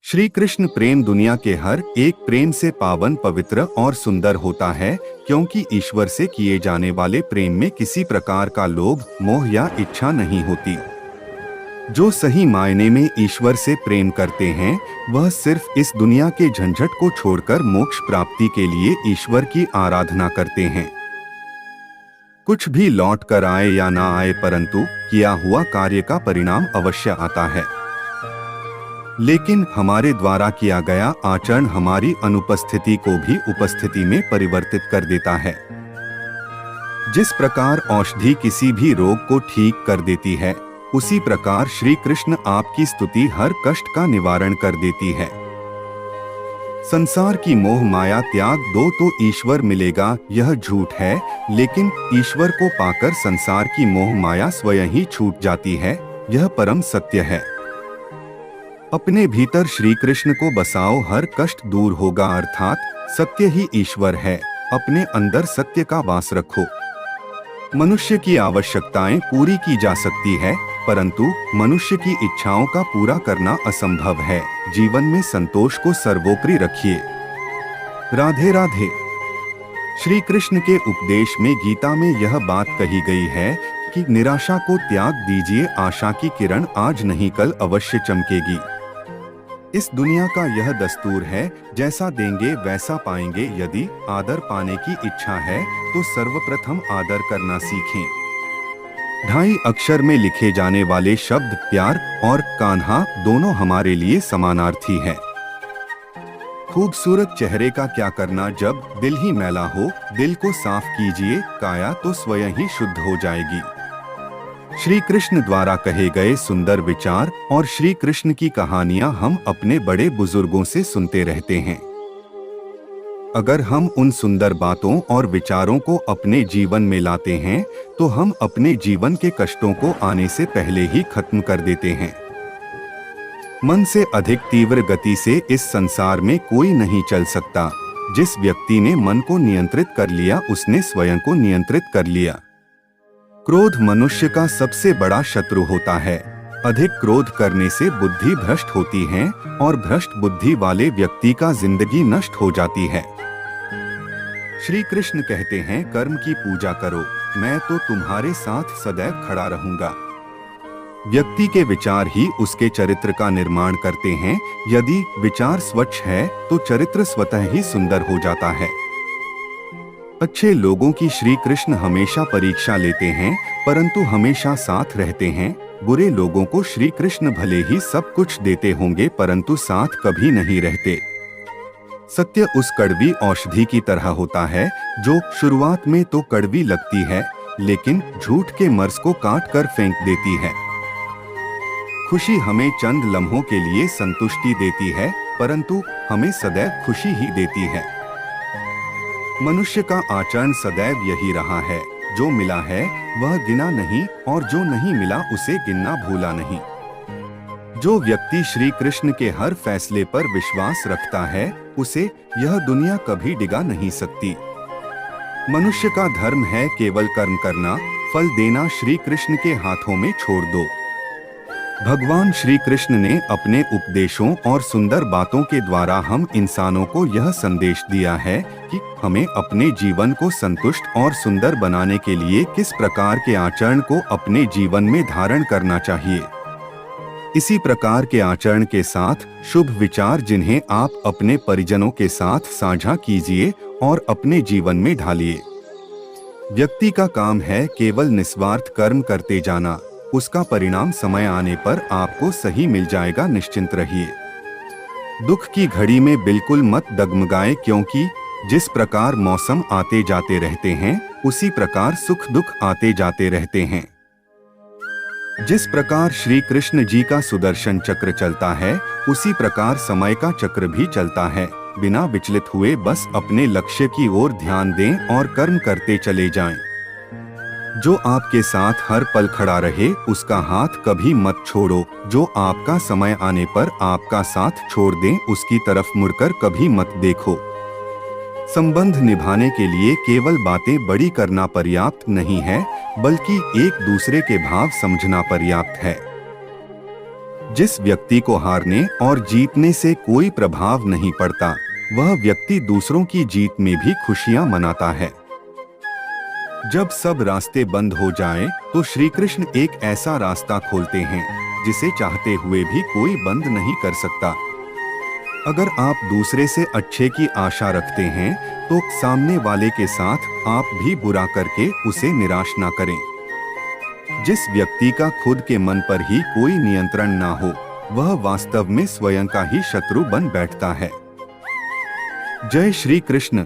श्री कृष्ण प्रेम दुनिया के हर एक प्रेम से पावन, पवित्र और सुंदर होता है, क्योंकि ईश्वर से किए जाने वाले प्रेम में किसी प्रकार का लोभ, मोह या इच्छा नहीं होती। जो सही मायने में ईश्वर से प्रेम करते हैं, वह सिर्फ इस दुनिया के झंझट को छोड़कर मोक्ष प्राप्ति के लिए ईश्वर की आराधना करते हैं। कुछ भी लौट कर आए या ना आए, परंतु किया हुआ कार्य का परिणाम अवश्य आता है। लेकिन हमारे द्वारा किया गया आचरण हमारी अनुपस्थिति को भी उपस्थिति में परिवर्तित कर देता है। जिस प्रकार औषधि किसी भी रोग को ठीक कर देती है, उसी प्रकार श्री कृष्ण आपकी स्तुति हर कष्ट का निवारण कर देती है। संसार की मोह माया त्याग दो तो ईश्वर मिलेगा, यह झूठ है, लेकिन ईश्वर को पाकर संसार की मोह माया स्वयं ही छूट जाती है, यह परम सत्य है। अपने भीतर श्री कृष्ण को बसाओ, हर कष्ट दूर होगा, अर्थात सत्य ही ईश्वर है। अपने अंदर सत्य का वास रखो। मनुष्य की आवश्यकताएं पूरी की जा सकती है, परंतु मनुष्य की इच्छाओं का पूरा करना असंभव है। जीवन में संतोष को सर्वोपरि रखिए। राधे राधे। श्री कृष्ण के उपदेश में गीता में यह बात कही गई है कि निराशा को त्याग दीजिए, आशा की किरण आज नहीं कल अवश्य चमकेगी। इस दुनिया का यह दस्तूर है, जैसा देंगे वैसा पाएंगे। यदि आदर पाने की इच्छा है तो सर्वप्रथम आदर करना सीखें। 2.5 अक्षर में लिखे जाने वाले शब्द प्यार और कान्हा दोनों हमारे लिए समानार्थी है। खूबसूरत चेहरे का क्या करना जब दिल ही मैला हो। दिल को साफ कीजिए, काया तो स्वयं ही शुद्ध हो जाएगी। श्री कृष्ण द्वारा कहे गए सुंदर विचार और श्री कृष्ण की कहानियां हम अपने बड़े बुजुर्गों से सुनते रहते हैं। अगर हम उन सुंदर बातों और विचारों को अपने जीवन में लाते हैं, तो हम अपने जीवन के कष्टों को आने से पहले ही खत्म कर देते हैं। मन से अधिक तीव्र गति से इस संसार में कोई नहीं चल सकता। जिस व्यक्ति ने मन को नियंत्रित कर लिया, उसने स्वयं को नियंत्रित कर लिया। क्रोध मनुष्य का सबसे बड़ा शत्रु होता है। अधिक क्रोध करने से बुद्धि भ्रष्ट होती है और भ्रष्ट बुद्धि वाले व्यक्ति का जिंदगी नष्ट हो जाती है। श्री कृष्ण कहते हैं, कर्म की पूजा करो, मैं तो तुम्हारे साथ सदैव खड़ा रहूंगा। व्यक्ति के विचार ही उसके चरित्र का निर्माण करते हैं। यदि विचार स्वच्छ है तो चरित्र स्वतः ही सुंदर हो जाता है। अच्छे लोगों की श्री कृष्ण हमेशा परीक्षा लेते हैं, परंतु हमेशा साथ रहते हैं। बुरे लोगों को श्री कृष्ण भले ही सब कुछ देते होंगे, परंतु साथ कभी नहीं रहते। सत्य उस कड़वी औषधि की तरह होता है जो शुरुआत में तो कड़वी लगती है, लेकिन झूठ के मर्ज को काट कर फेंक देती है। खुशी हमें चंद लम्हों के लिए संतुष्टि देती है, परंतु हमें सदैव खुशी ही देती है। मनुष्य का आचरण सदैव यही रहा है, जो मिला है वह गिना नहीं, और जो नहीं मिला उसे गिनना भूला नहीं। जो व्यक्ति श्री कृष्ण के हर फैसले पर विश्वास रखता है, उसे यह दुनिया कभी डिगा नहीं सकती। मनुष्य का धर्म है केवल कर्म करना, फल देना श्री कृष्ण के हाथों में छोड़ दो। भगवान श्री कृष्ण ने अपने उपदेशों और सुंदर बातों के द्वारा हम इंसानों को यह संदेश दिया है कि हमें अपने जीवन को संतुष्ट और सुंदर बनाने के लिए किस प्रकार के आचरण को अपने जीवन में धारण करना चाहिए। इसी प्रकार के आचरण के साथ शुभ विचार जिन्हें आप अपने परिजनों के साथ साझा कीजिए और अपने जीवन में ढालिए। व्यक्ति का काम है केवल निस्वार्थ कर्म करते जाना। उसका परिणाम समय आने पर आपको सही मिल जाएगा, निश्चिंत रहिए। दुख की घड़ी में बिल्कुल मत डगमगाए, क्योंकि जिस प्रकार मौसम आते जाते रहते हैं, उसी प्रकार सुख दुख आते जाते रहते हैं। जिस प्रकार श्री कृष्ण जी का सुदर्शन चक्र चलता है, उसी प्रकार समय का चक्र भी चलता है। बिना विचलित हुए बस अपने लक्ष्य की ओर ध्यान दें और कर्म करते चले जाएं। जो आपके साथ हर पल खड़ा रहे, उसका हाथ कभी मत छोड़ो। जो आपका समय आने पर आपका साथ छोड़ दे, उसकी तरफ मुड़कर कभी मत देखो। संबंध निभाने के लिए केवल बातें बड़ी करना पर्याप्त नहीं है, बल्कि एक दूसरे के भाव समझना पर्याप्त है। जिस व्यक्ति को हारने और जीतने से कोई प्रभाव नहीं पड़ता, वह व्यक्ति दूसरों की जीत में भी खुशियां मनाता है। जब सब रास्ते बंद हो जाएं, तो श्री कृष्ण एक ऐसा रास्ता खोलते हैं जिसे चाहते हुए भी कोई बंद नहीं कर सकता। अगर आप दूसरे से अच्छे की आशा रखते हैं, तो सामने वाले के साथ आप भी बुरा करके उसे निराश ना करें। जिस व्यक्ति का खुद के मन पर ही कोई नियंत्रण ना हो, वह वास्तव में स्वयं का ही शत्रु बन बैठता है। जय श्री कृष्ण।